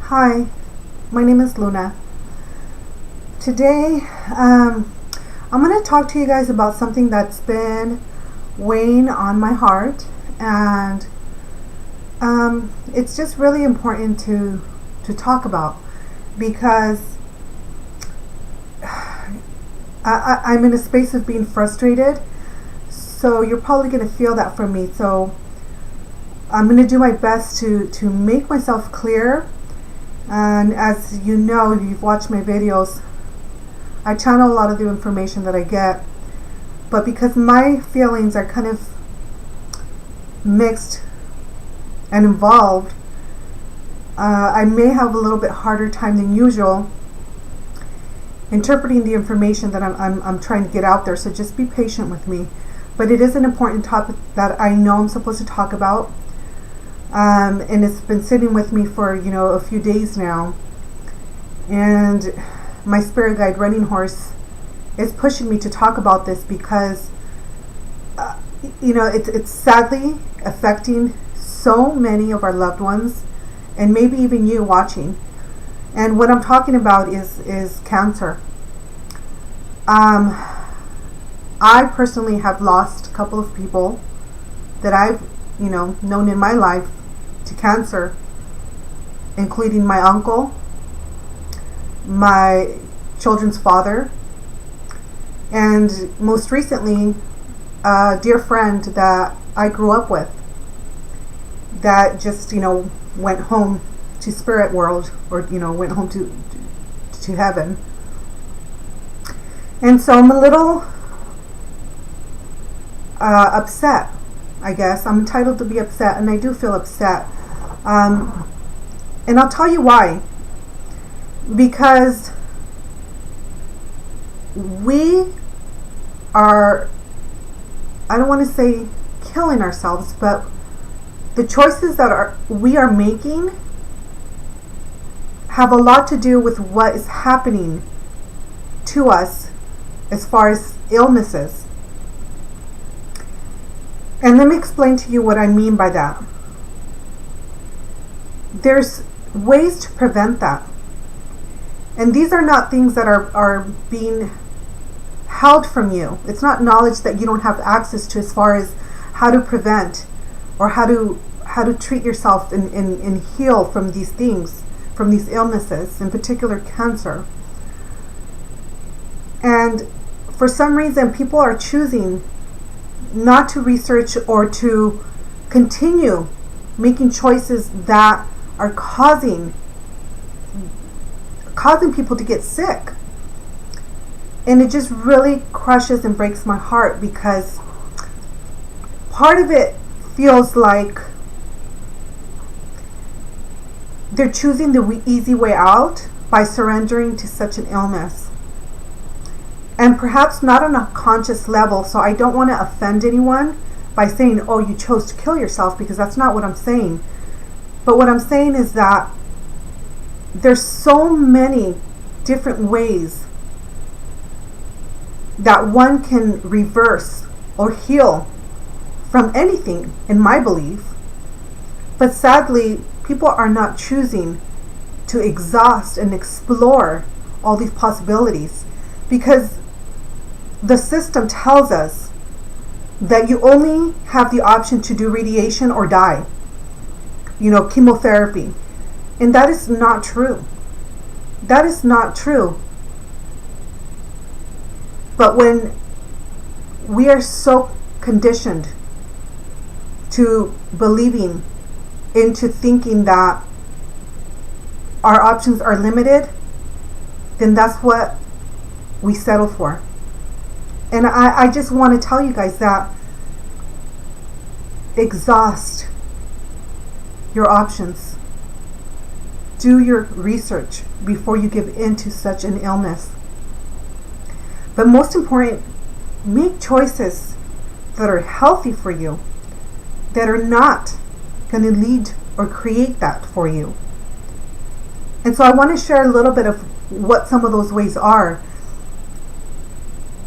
Hi, my name is Luna. Today, I'm going to talk to you guys about something that's been weighing on my heart, and it's just really important to talk about because I'm in a space of being frustrated. So you're probably going to feel that from me. So I'm going to do my best to make myself clear. And as you know, if you've watched my videos, I channel a lot of the information that I get. But because my feelings are kind of mixed and involved, I may have a little bit harder time than usual interpreting the information that I'm trying to get out there. So just be patient with me. But it is an important topic that I know I'm supposed to talk about. And it's been sitting with me for a few days now, and my spirit guide Running Horse is pushing me to talk about this because it's sadly affecting so many of our loved ones, and maybe even you watching. And what I'm talking about is cancer. I personally have lost a couple of people that I've known in my life to cancer, including my uncle, my children's father, and most recently a dear friend that I grew up with that just went home to spirit world, or went home to heaven. And so I'm a little upset. I guess I'm entitled to be upset, and I do feel upset. And I'll tell you why. Because we are, I don't want to say killing ourselves, but the choices that we are making have a lot to do with what is happening to us as far as illnesses. And let me explain to you what I mean by that. There's ways to prevent that. And these are not things that are being held from you. It's not knowledge that you don't have access to as far as how to prevent or how to treat yourself and heal from these things, from these illnesses, in particular cancer. And for some reason, people are choosing not to research or to continue making choices that are causing people to get sick. And it just really crushes and breaks my heart, because part of it feels like they're choosing the easy way out by surrendering to such an illness. And perhaps not on a conscious level, so I don't want to offend anyone by saying, oh, you chose to kill yourself, because that's not what I'm saying. But what I'm saying is that there's so many different ways that one can reverse or heal from anything, in my belief. But sadly, people are not choosing to exhaust and explore all these possibilities, because the system tells us that you only have the option to do radiation or die, chemotherapy. And that is not true. That is not true. But when we are so conditioned to believing into thinking that our options are limited, then that's what we settle for. And I just want to tell you guys that exhaust your options. Do your research before you give in to such an illness. But most important, make choices that are healthy for you, that are not going to lead or create that for you. And so I want to share a little bit of what some of those ways are.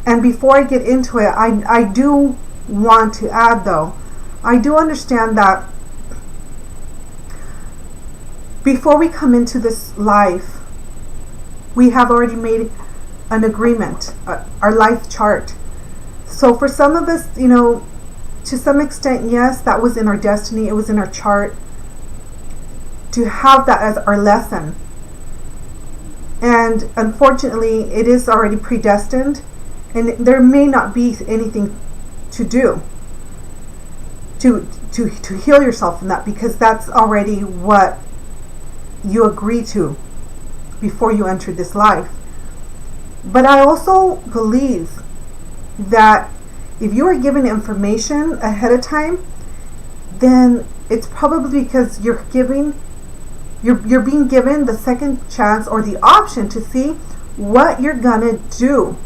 And before I get into it, I do want to add, though, I do understand that before we come into this life, we have already made an agreement, our life chart. So for some of us, to some extent, yes, that was in our destiny, it was in our chart, to have that as our lesson. And unfortunately, it is already predestined, and there may not be anything to do to heal yourself from that, because that's already what you agree to before you entered this life. But I also believe that if you are given information ahead of time, then it's probably because you're being given the second chance or the option to see what you're gonna do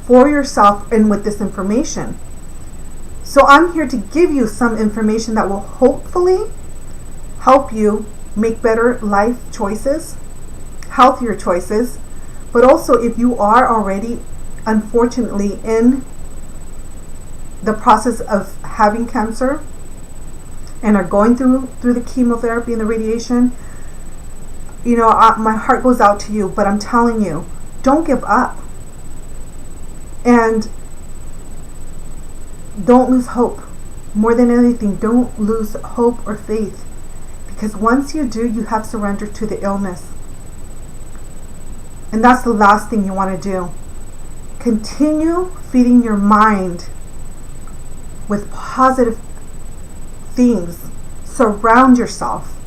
for yourself and with this information. So I'm here to give you some information that will hopefully help you make better life choices, healthier choices. But also, if you are already, unfortunately, in the process of having cancer and are going through the chemotherapy and the radiation, my heart goes out to you. But I'm telling you, don't give up, and don't lose hope. More than anything, don't lose hope or faith, because once you do, you have surrendered to the illness. And that's the last thing you want to do. Continue feeding your mind with positive things. Surround yourself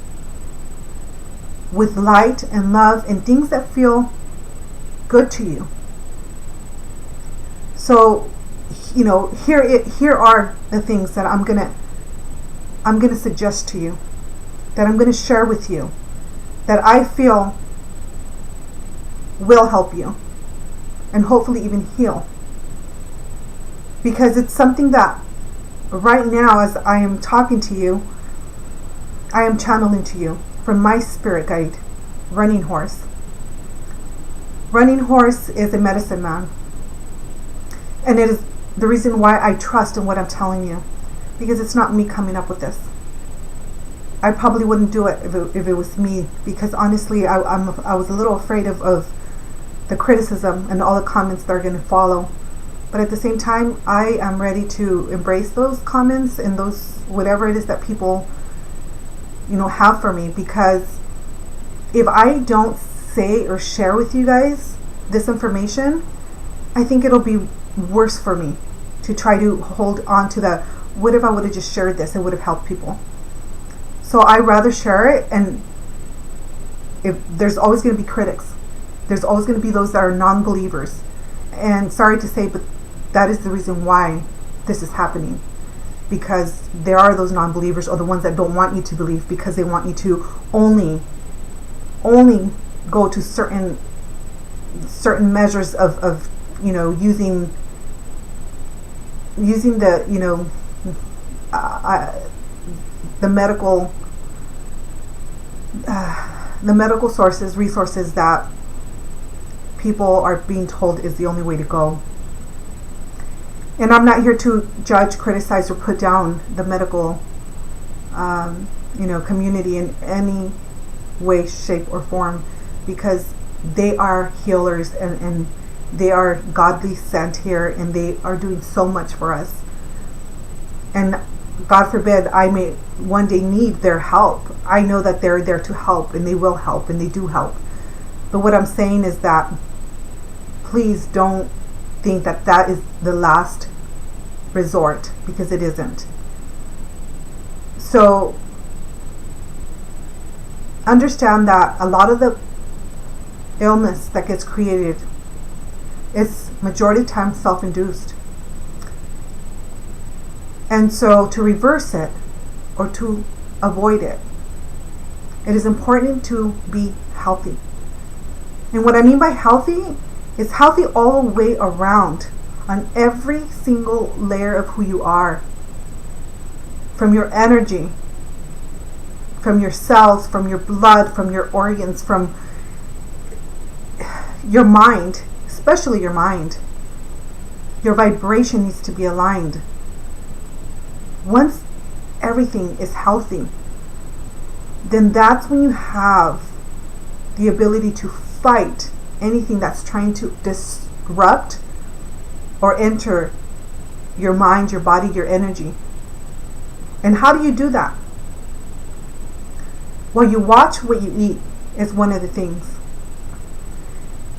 with light and love and things that feel good to you. So, here are the things that I'm gonna suggest to you, that I'm gonna share with you, that I feel will help you and hopefully even heal. Because it's something that right now, as I am talking to you, I am channeling to you from my spirit guide, Running Horse. Running Horse is a medicine man. And it is the reason why I trust in what I'm telling you, because it's not me coming up with this. I probably wouldn't do it if it was me, because honestly, I was a little afraid of the criticism and all the comments that are going to follow. But at the same time, I am ready to embrace those comments and those whatever it is that people have for me, because if I don't say or share with you guys this information, I think it'll be worse for me to try to hold on to the, what if I would have just shared this, it would have helped people. So I rather share it, and if there's always going to be critics, there's always going to be those that are non-believers, and sorry to say, but that is the reason why this is happening, because there are those non-believers, or the ones that don't want you to believe, because they want you to only go to certain measures of using the the medical resources that people are being told is the only way to go. And I'm not here to judge, criticize, or put down the medical community in any way, shape, or form, because they are healers and they are godly sent here, and they are doing so much for us. And God forbid I may one day need their help. I know that they're there to help, and they will help, and they do help. But what I'm saying is that please don't think that that is the last resort, because it isn't. So understand that a lot of the illness that gets created is majority of the time self-induced. And so to reverse it, or to avoid it, it is important to be healthy. And what I mean by healthy is healthy all the way around, on every single layer of who you are. From your energy, from your cells, from your blood, from your organs, from your mind, especially your mind. Your vibration needs to be aligned. Once everything is healthy, then that's when you have the ability to fight anything that's trying to disrupt or enter your mind, your body, your energy. And how do you do that? Well, you watch what you eat is one of the things.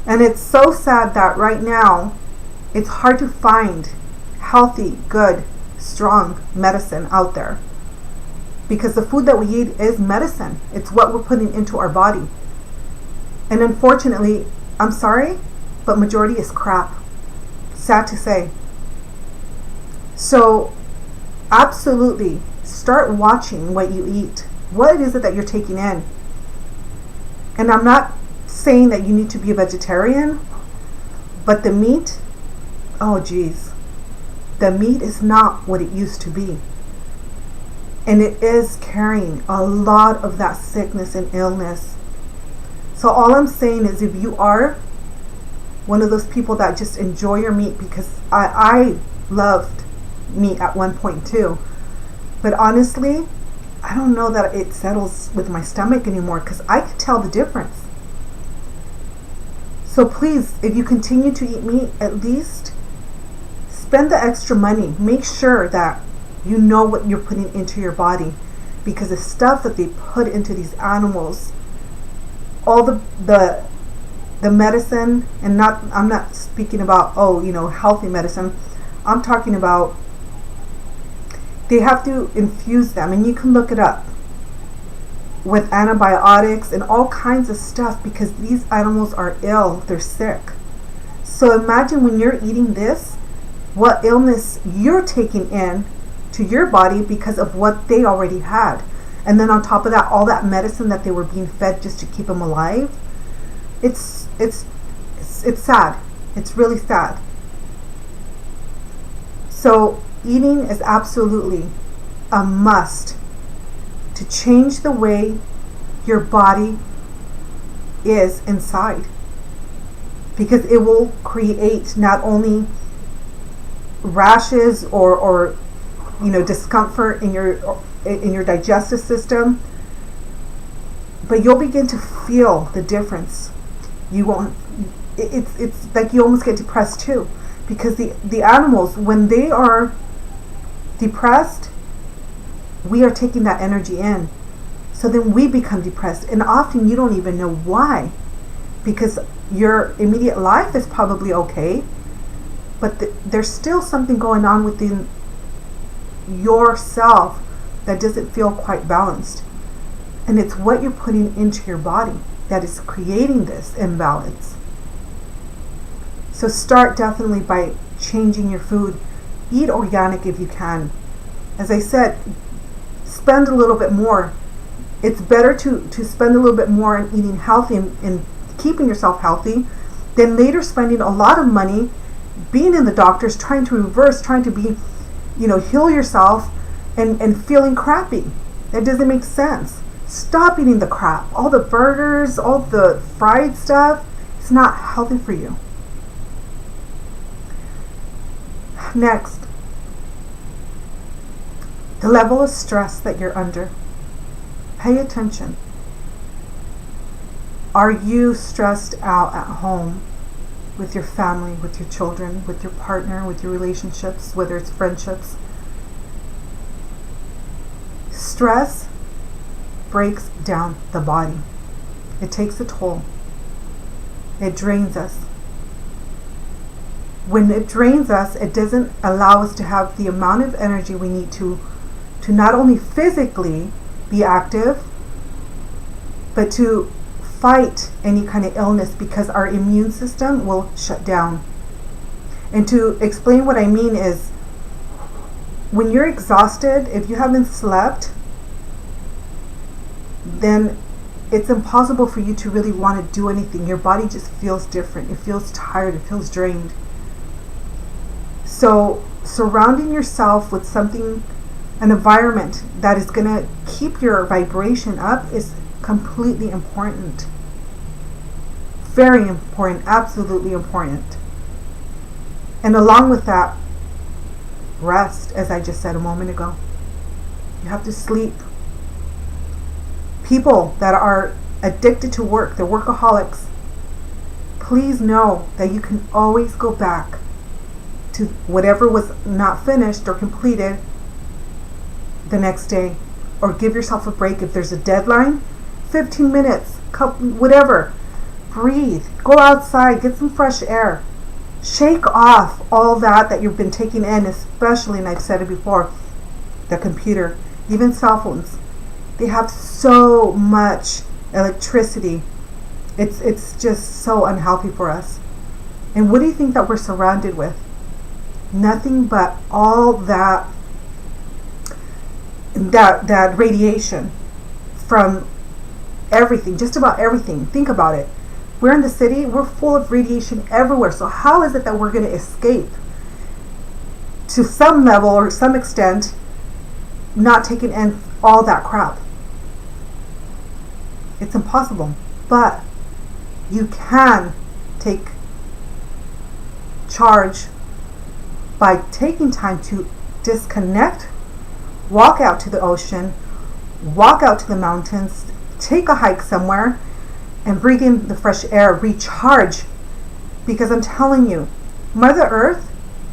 And it's so sad that right now it's hard to find healthy, good, strong medicine out there. Because the food that we eat is medicine. It's what we're putting into our body. And unfortunately, I'm sorry, but majority is crap. Sad to say. So, absolutely, start watching what you eat. What is it that you're taking in? And I'm not saying that you need to be a vegetarian, but the meat, oh geez, the meat is not what it used to be. And it is carrying a lot of that sickness and illness. So all I'm saying is, if you are one of those people that just enjoy your meat, because I loved meat at one point too, but honestly, I don't know that it settles with my stomach anymore, because I can tell the difference. So please, if you continue to eat meat, at least spend the extra money. Make sure that you know what you're putting into your body, because the stuff that they put into these animals, all the medicine, and I'm not speaking about healthy medicine. I'm talking about they have to infuse them, and you can look it up, with antibiotics and all kinds of stuff, because these animals are ill, they're sick. So imagine when you're eating this, what illness you're taking in to your body because of what they already had. And then on top of that, all that medicine that they were being fed just to keep them alive. It's sad. It's really sad. So eating is absolutely a must to change the way your body is inside, because it will create not only rashes or discomfort in your digestive system, but you'll begin to feel the difference. You won't. It's like you almost get depressed too, because the animals, when they are depressed, we are taking that energy in. So then we become depressed, and often you don't even know why, because your immediate life is probably okay, but there's still something going on within yourself that doesn't feel quite balanced. And it's what you're putting into your body that is creating this imbalance. So start definitely by changing your food. Eat organic if you can. As I said, spend a little bit more. It's better to spend a little bit more in eating healthy and keeping yourself healthy than later spending a lot of money being in the doctors, trying to be, heal yourself and feeling crappy. That doesn't make sense. Stop eating the crap. All the burgers, all the fried stuff, it's not healthy for you. Next, the level of stress that you're under. Pay attention. Are you stressed out at home with your family, with your children, with your partner, with your relationships, whether it's friendships? Stress breaks down the body. It takes a toll. It drains us. When it drains us, it doesn't allow us to have the amount of energy we need to not only physically be active, but to fight any kind of illness, because our immune system will shut down. And to explain what I mean is, when you're exhausted, if you haven't slept, then it's impossible for you to really want to do anything. Your body just feels different. It feels tired. It feels drained. So surrounding yourself with something, an environment that is going to keep your vibration up, is completely important. Very important. Absolutely important. And along with that, rest, as I just said a moment ago. You have to sleep. People that are addicted to work, they're workaholics, please know that you can always go back to whatever was not finished or completed the next day, or give yourself a break. If there's a deadline, 15 minutes, whatever. Breathe, go outside, get some fresh air. Shake off all that you've been taking in, especially, and I've said it before, the computer, even cell phones. They have so much electricity. It's just so unhealthy for us. And what do you think that we're surrounded with? Nothing but all that radiation from everything, just about everything. Think about it. We're in the city, we're full of radiation everywhere. So how is it that we're going to escape to some level or some extent, not taking in all that crap? It's impossible. But you can take charge by taking time to disconnect, walk out to the ocean, walk out to the mountains, take a hike somewhere, and breathe in the fresh air, recharge. Because I'm telling you, Mother Earth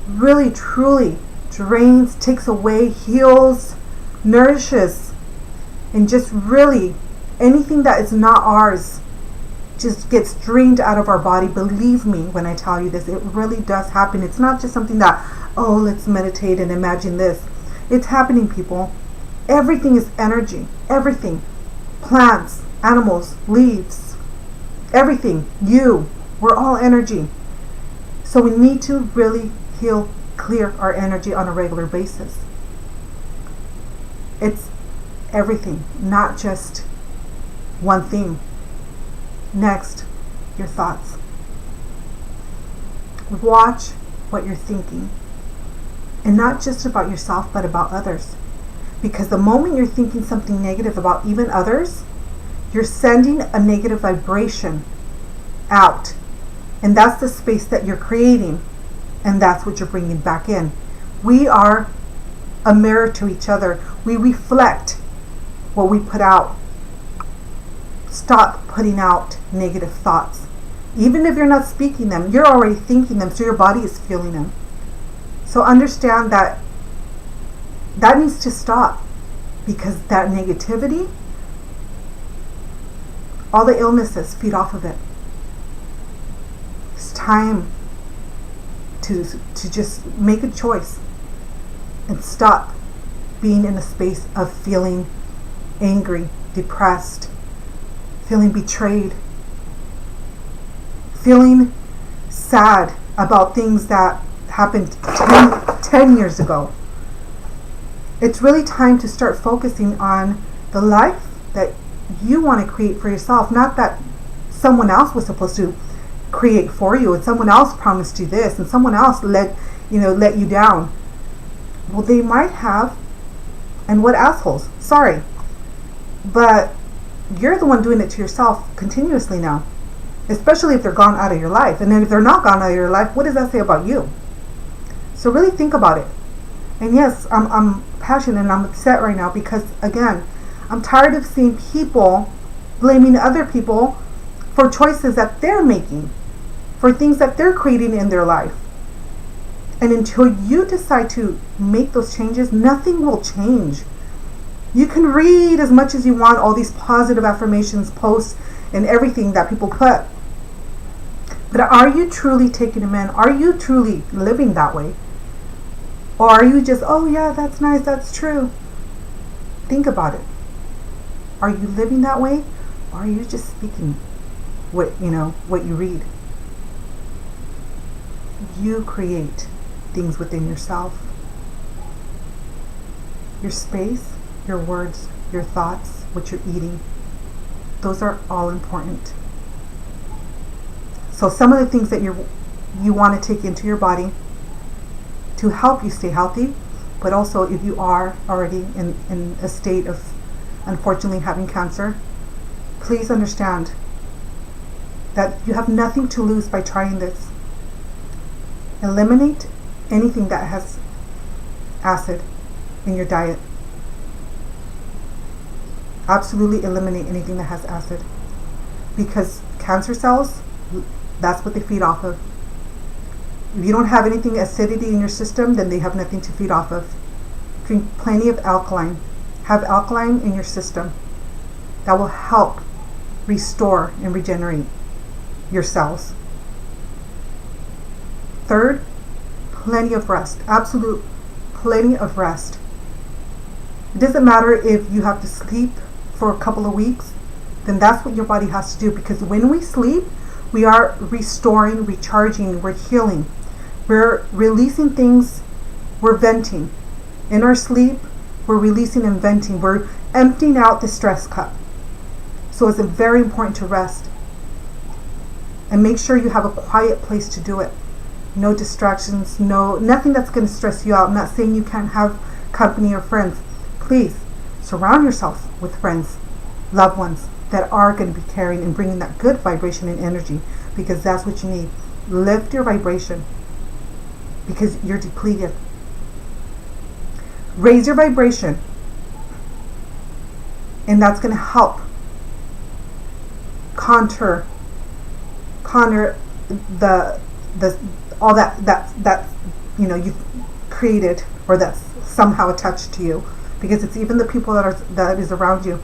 really, truly drains, takes away, heals, nourishes, and just really anything that is not ours just gets drained out of our body. Believe me when I tell you this, it really does happen. It's not just something that, oh, let's meditate and imagine this. It's happening, people. Everything is energy. Everything. Plants, animals, leaves, everything. We're all energy. So we need to really heal, clear our energy on a regular basis. It's everything, not just one thing. Next, your thoughts. Watch what you're thinking. And not just about yourself, but about others. Because the moment you're thinking something negative about even others, you're sending a negative vibration out. And that's the space that you're creating. And that's what you're bringing back in. We are a mirror to each other. We reflect what we put out. Stop putting out negative thoughts. Even if you're not speaking them, you're already thinking them, so your body is feeling them. So understand that needs to stop, because that negativity, all the illnesses feed off of it. It's time to just make a choice and stop being in a space of feeling angry, depressed, feeling betrayed, feeling sad about things that happened 10 years ago. It's really time to start focusing on the life that you want to create for yourself, not that someone else was supposed to create for you, and someone else promised you this, and someone else let you down. Well, they might have, and what assholes. Sorry. But you're the one doing it to yourself continuously now, especially if they're gone out of your life. And then if they're not gone out of your life, what does that say about you? So really think about it. And yes, I'm passionate and I'm upset right now because, again, I'm tired of seeing people blaming other people for choices that they're making, for things that they're creating in their life. And until you decide to make those changes, nothing will change. You can read as much as you want, all these positive affirmations, posts, and everything that people put. But are you truly taking them in? Are you truly living that way? Or are you just, oh yeah, that's nice, that's true? Think about it. Are you living that way? Or are you just speaking what you read? You create things within yourself. Your space, your words, your thoughts, what you're eating, those are all important. So some of the things that you want to take into your body to help you stay healthy, but also if you are already in a state of unfortunately having cancer, please understand that you have nothing to lose by trying this. Eliminate anything that has acid in your diet. Absolutely eliminate anything that has acid, because cancer cells, that's what they feed off of. If you don't have anything acidity in your system, then they have nothing to feed off of. Drink plenty of alkaline. Have alkaline in your system. That will help restore and regenerate your cells. Third, plenty of rest. Absolute plenty of rest. It doesn't matter if you have to sleep for a couple of weeks, then that's what your body has to do, because when we sleep, we are restoring, recharging, we're healing. We're releasing things, we're venting. In our sleep, we're releasing and venting. We're emptying out the stress cup. So it's very important to rest. And make sure you have a quiet place to do it. No distractions, nothing that's going to stress you out. I'm not saying you can't have company or friends. Please surround yourself with friends, loved ones that are going to be carrying and bringing that good vibration and energy, because that's what you need. Lift your vibration, because you're depleted. Raise your vibration, and that's going to help counter the all that you've created, or that's somehow attached to you, because it's even the people that is around you.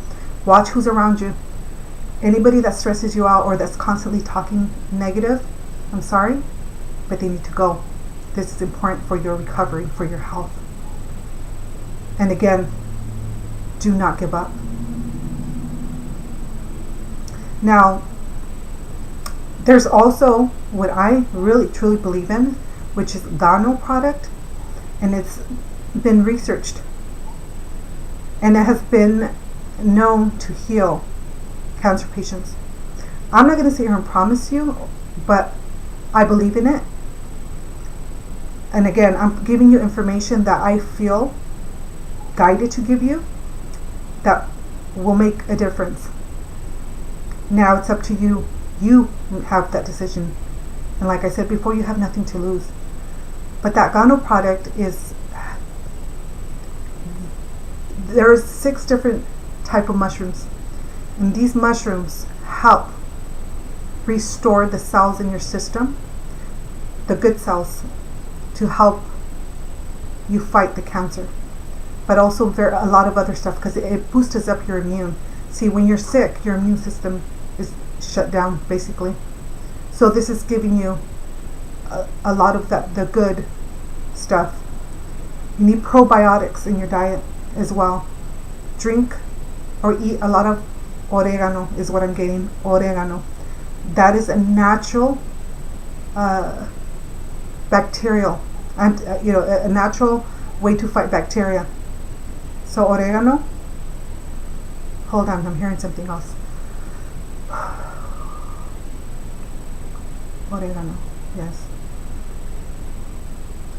Watch who's around you. Anybody that stresses you out or that's constantly talking negative, I'm sorry, but they need to go. This is important for your recovery, for your health. And again, do not give up. Now, there's also what I really truly believe in, which is Gano product, and it's been researched, and it has been known to heal cancer patients. I'm not going to sit here and promise you, but I believe in it. And again, I'm giving you information that I feel guided to give you that will make a difference. Now it's up to you. You have that decision. And like I said before, you have nothing to lose. But that Gano product is, there's 6 different type of mushrooms. And these mushrooms help restore the cells in your system, the good cells, to help you fight the cancer. But also a lot of other stuff, because it boosts up your immune. See, when you're sick, your immune system is shut down, basically. So this is giving you a lot of the good stuff. You need probiotics in your diet as well. Drink or eat a lot of oregano is what I'm getting. Oregano. That is a natural bacterial, and a natural way to fight bacteria. So oregano. Hold on, I'm hearing something else. Oregano, yes.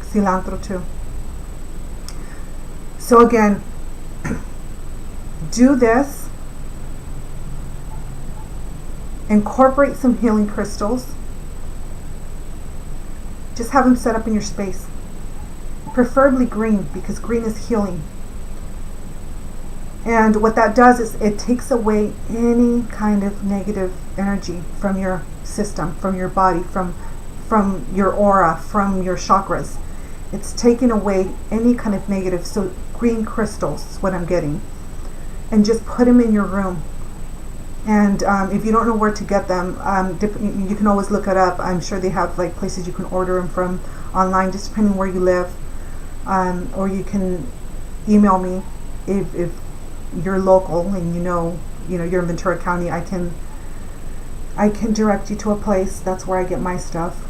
Cilantro too. So again, do this. Incorporate some healing crystals. Just have them set up in your space. Preferably green, because green is healing. And what that does is it takes away any kind of negative energy from your system, from your body, from your aura, from your chakras. It's taking away any kind of negative. So green crystals is what I'm getting. And just put them in your room. And if you don't know where to get them, you can always look it up. I'm sure they have like places you can order them from online, just depending where you live. Or you can email me if you're local and you're in Ventura County. I can direct you to a place. That's where I get my stuff.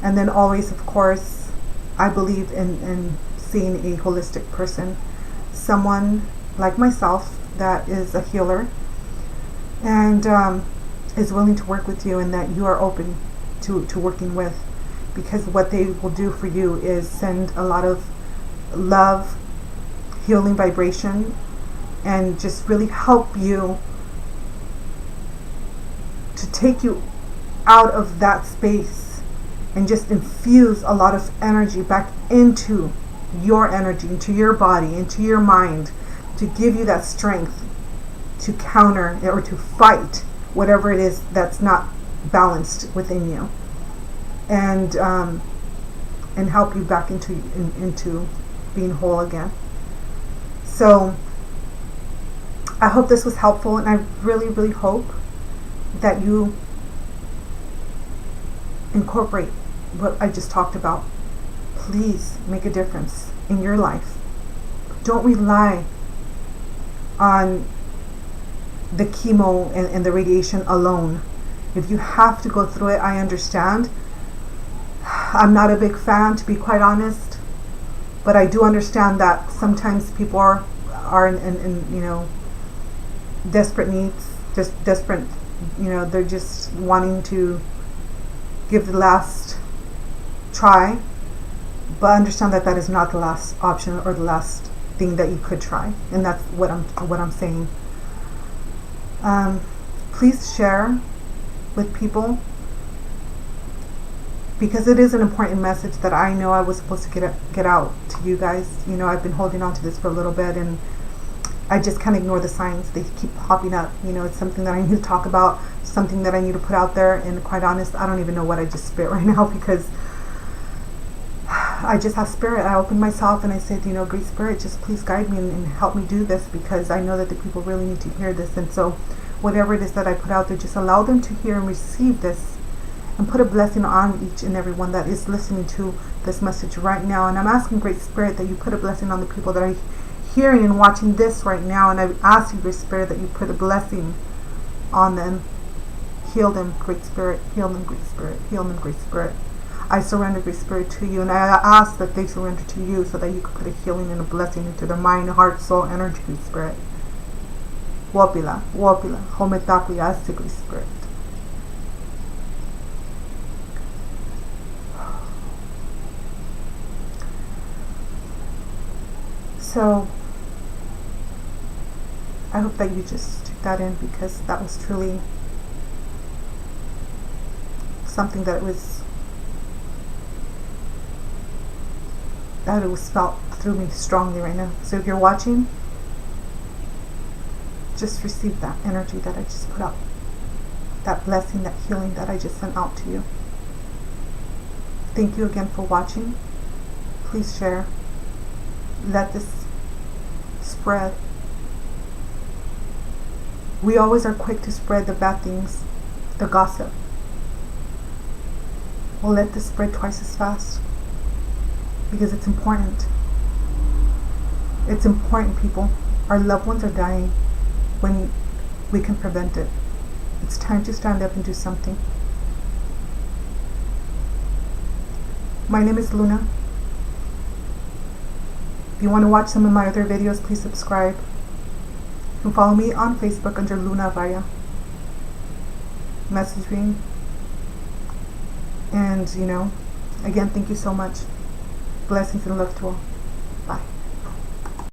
And then always, of course, I believe in seeing a holistic person, someone like myself that is a healer and is willing to work with you, and that you are open to working with, because what they will do for you is send a lot of love, healing vibration, and just really help you to take you out of that space and just infuse a lot of energy back into your energy, into your body, into your mind, to give you that strength to counter or to fight whatever it is that's not balanced within you, and help you back into being whole again. So I hope this was helpful, and I really, really hope that you incorporate what I just talked about. Please make a difference in your life. Don't rely on the chemo and the radiation alone. If you have to go through it, I understand. I'm not a big fan, to be quite honest, but I do understand that sometimes people are in desperate needs, just desperate, they're just wanting to give the last try, but understand that is not the last option or the last thing that you could try, and that's what I'm saying. Please share with people, because it is an important message that I know I was supposed to get out to you guys. I've been holding on to this for a little bit, and I just can't ignore the signs. They keep popping up. It's something that I need to talk about, something that I need to put out there. And quite honest, I don't even know what I just spit right now, because I just have spirit. I opened myself and I said, Great Spirit, just please guide me and help me do this, because I know that the people really need to hear this. And so whatever it is that I put out there, just allow them to hear and receive this, and put a blessing on each and every one that is listening to this message right now. And I'm asking Great Spirit that you put a blessing on the people that are hearing and watching this right now. And I ask you, Great Spirit, that you put a blessing on them. Heal them, Great Spirit. Heal them, Great Spirit. Heal them, Great Spirit. I surrender, Great Spirit, to you, and I ask that they surrender to you, so that you can put a healing and a blessing into their mind, heart, soul, energy, Great Spirit. Wapila, hometaku yasi, Great Spirit. So I hope that you just took that in, because that was truly something that it was felt through me strongly right now. So if you're watching, just receive that energy that I just put out, that blessing, that healing that I just sent out to you. Thank you again for watching. Please share. Let this spread. We always are quick to spread the bad things, the gossip. Well, let this spread twice as fast, because it's important. It's important, people. Our loved ones are dying when we can prevent it. It's time to stand up and do something. My name is Luna. If you want to watch some of my other videos, please subscribe. You can follow me on Facebook under Luna Avaya. Message me. And, again, thank you so much. Blessings and love to all.